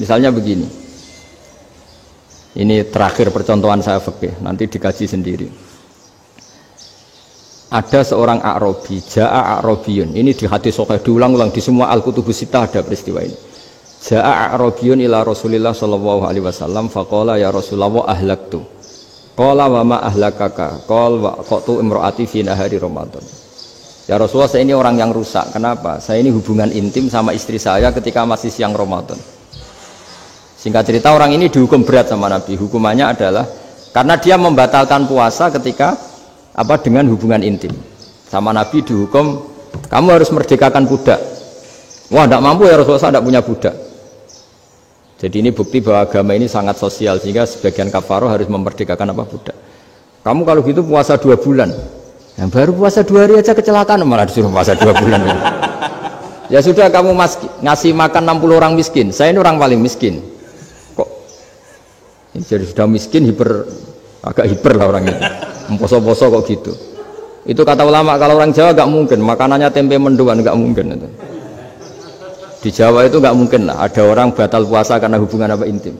Misalnya begini. Ini terakhir percontohan saya fikih, nanti dikaji sendiri. Ada seorang A'rabi, Ja'a A'rabiyun. Ini di hadis sahih diulang-ulang di semua Al-Kutubus Sittah ada peristiwa ini. Ja'a A'rabiyun ila Rasulillah sallallahu alaihi wasallam faqala ya Rasulullah ahlaktu. Qala wa ma ahlakaka? Qala wa qatu imraati fi nahari Ramadan. Ya Rasulullah, saya ini orang yang rusak. Kenapa? Saya ini hubungan intim sama istri saya ketika masih siang Ramadan. Singkat cerita orang ini dihukum berat sama Nabi. Hukumannya adalah karena dia membatalkan puasa ketika dengan hubungan intim. Sama Nabi dihukum, kamu harus merdekakan budak. Wah, tidak mampu ya Rasulullah, saya tidak punya budak. Jadi ini bukti bahwa agama ini sangat sosial sehingga sebagian kafaroh harus memerdekakan budak. Kamu kalau gitu puasa 2 bulan. Yang baru puasa 2 hari aja kecelakaan malah disuruh puasa 2 bulan. Ya sudah, kamu ngasih makan 60 orang miskin. Saya ini orang paling miskin. Kok jadi sudah miskin agak hiper lah orang itu. Poso-poso kok gitu. Itu kata ulama, kalau orang Jawa gak mungkin makanannya tempe mendoan, gak mungkin itu. Di Jawa itu gak mungkin lah ada orang batal puasa karena hubungan intim.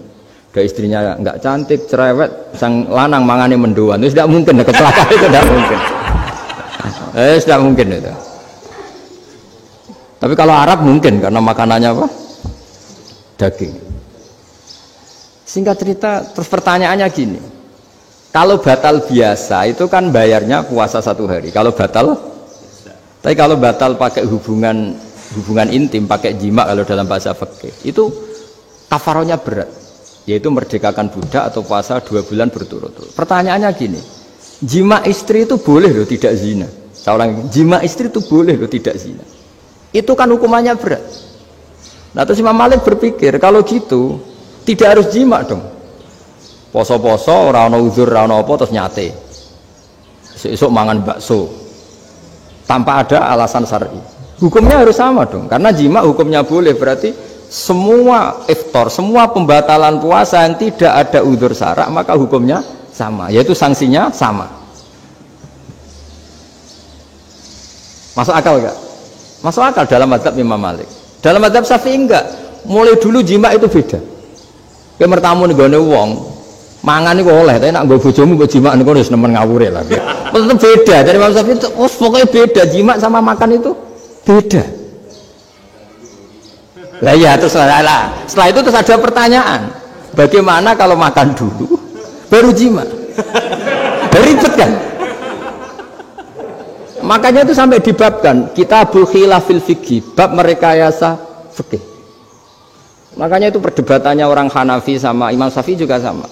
Ada istrinya gak cantik, cerewet, sang lanang mangane mendoan. Itu tidak mungkin, kecelakaan itu tidak mungkin. Tidak mungkin itu. Tapi kalau Arab mungkin karena makanannya daging. Singkat cerita, terus pertanyaannya gini. Kalau batal biasa itu kan bayarnya puasa 1 hari. Kalau batal, tapi kalau batal pakai hubungan intim, pakai jima kalau dalam bahasa fikih, itu kafarohnya berat, yaitu merdekakan budak atau puasa 2 bulan berturut-turut. Pertanyaannya gini, jima istri itu boleh loh tidak zina. Seorang jima istri itu boleh loh tidak zina. Itu kan hukumannya berat. Nah terus Imam Malik berpikir kalau gitu tidak harus jima dong. Poso-poso, ora ana uzur, ora ana apa terus nyate. Esuk mangan bakso tanpa ada alasan syar'i. Hukumnya harus sama dong. Karena jima hukumnya boleh, berarti semua iftar, semua pembatalan puasa yang tidak ada uzur syara' maka hukumnya sama, yaitu sanksinya sama. Masuk akal enggak? Masuk akal dalam mazhab Imam Malik. Dalam mazhab Syafi'i enggak. Mulai dulu jima itu beda. Kayak mertamu nih gone wong, mangan itu oleh, tapi nak gue bojomu gue jima nih gue harus nemen ngawure lah. Tetap beda. Dari Imam Syafi'i itu, pokoknya beda, jima sama makan itu beda. Lah ya terus setelah itu terus ada pertanyaan, bagaimana kalau makan dulu baru jima? Ribet kan? Makanya itu sampai dibabkan Kitabul Khilafil Fiqhi, bab merekayasa fikih. Makanya itu perdebatannya orang Hanafi sama Imam Syafi'i juga sama.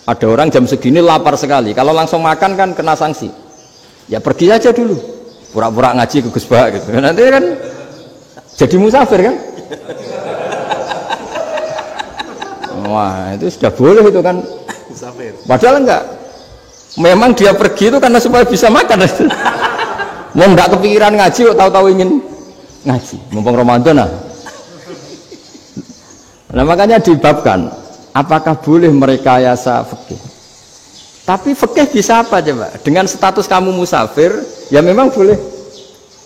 Ada orang jam segini lapar sekali, kalau langsung makan kan kena sanksi. Ya pergi aja dulu, pura-pura ngaji ke Gus Bah gitu. Nanti kan jadi musafir kan? Wah itu sudah boleh itu kan? Musafir. Padahal enggak. Memang dia pergi itu karena supaya bisa makan. Mau enggak kepikiran ngaji, tahu-tahu ingin ngaji. Mumpung Ramadan lah. Nah makanya dibabkan, apakah boleh merekayasa fikih? Tapi fikih bisa apa coba? Dengan status kamu musafir, ya memang boleh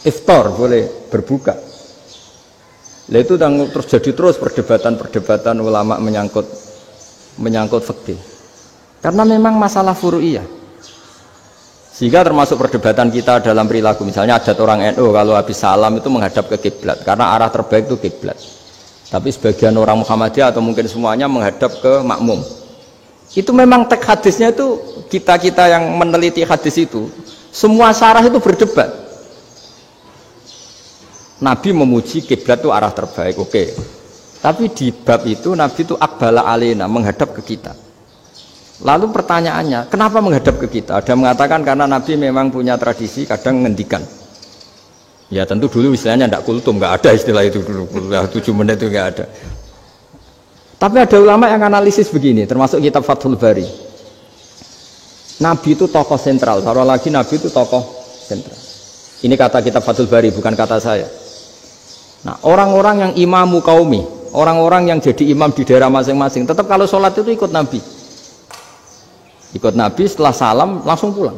iftar, boleh berbuka. Lah itu terjadi terus perdebatan ulama menyangkut fikih. Karena memang masalah furu'iyah. Sehingga termasuk perdebatan kita dalam perilaku, misalnya adat orang NU kalau habis salam itu menghadap ke kiblat karena arah terbaik itu kiblat. Tapi sebagian orang Muhammadiyah atau mungkin semuanya menghadap ke makmum. Itu memang teks hadisnya itu kita yang meneliti hadis itu semua syarah itu berdebat. Nabi memuji kiblat itu arah terbaik, oke. Tapi di bab itu Nabi itu aqbala alaina, menghadap ke kita. Lalu pertanyaannya, kenapa menghadap ke kita? Ada mengatakan karena Nabi memang punya tradisi kadang ngendikan. Ya tentu dulu istilahnya tidak kultum, nggak ada istilah itu dulu, 7 menit itu nggak ada. Tapi ada ulama yang analisis begini, termasuk kitab Fathul Bari. Nabi itu tokoh sentral, taruh lagi Nabi itu tokoh sentral. Ini kata kitab Fathul Bari, bukan kata saya. Nah orang-orang yang imamu qaumi, orang-orang yang jadi imam di daerah masing-masing, tetap kalau sholat itu ikut Nabi. Ikut Nabi, setelah salam langsung pulang.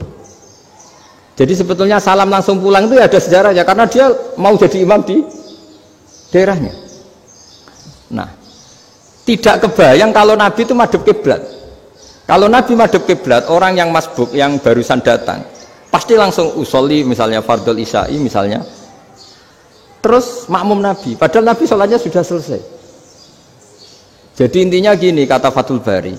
Jadi sebetulnya salam langsung pulang itu ada sejarahnya karena dia mau jadi imam di daerahnya. Nah, Tidak kebayang kalau Nabi itu madhep kiblat. Kalau Nabi madhep kiblat, orang yang masbuk yang barusan datang pasti langsung usolli misalnya fardhul isya'i misalnya. Terus makmum Nabi, padahal Nabi sholatnya sudah selesai. Jadi intinya gini kata Fathul Bari,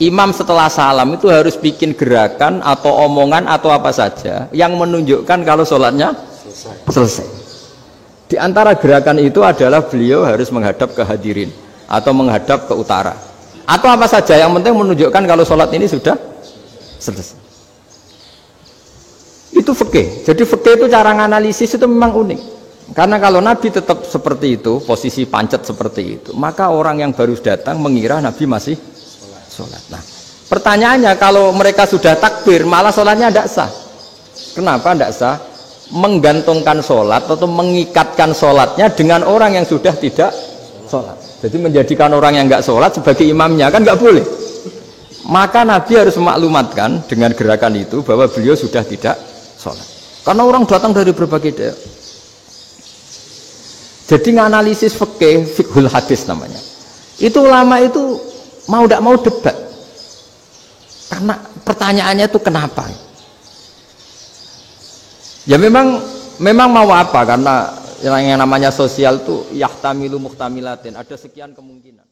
imam setelah salam itu harus bikin gerakan atau omongan atau apa saja yang menunjukkan kalau sholatnya selesai. Di antara gerakan itu adalah beliau harus menghadap ke hadirin atau menghadap ke utara atau apa saja yang penting menunjukkan kalau sholat ini sudah selesai. Itu fikih. Jadi fikih itu cara menganalisis itu memang unik. Karena kalau Nabi tetap seperti itu, posisi pancet seperti itu, maka orang yang baru datang mengira Nabi masih sholat. Nah, pertanyaannya kalau mereka sudah takbir, malah sholatnya tidak sah. Kenapa tidak sah? Menggantungkan sholat atau mengikatkan sholatnya dengan orang yang sudah tidak sholat. Jadi menjadikan orang yang nggak sholat sebagai imamnya, kan nggak boleh. Maka Nabi harus memaklumatkan dengan gerakan itu bahwa beliau sudah tidak sholat. Karena orang datang dari berbagai daerah. Jadi nganalisis fikih, fiqhul hadis namanya. Itu ulama itu mau tidak mau debat. Karena pertanyaannya itu kenapa? Ya memang mau apa? Karena yang namanya sosial itu yahtamilu muhtamilatin, ada sekian kemungkinan.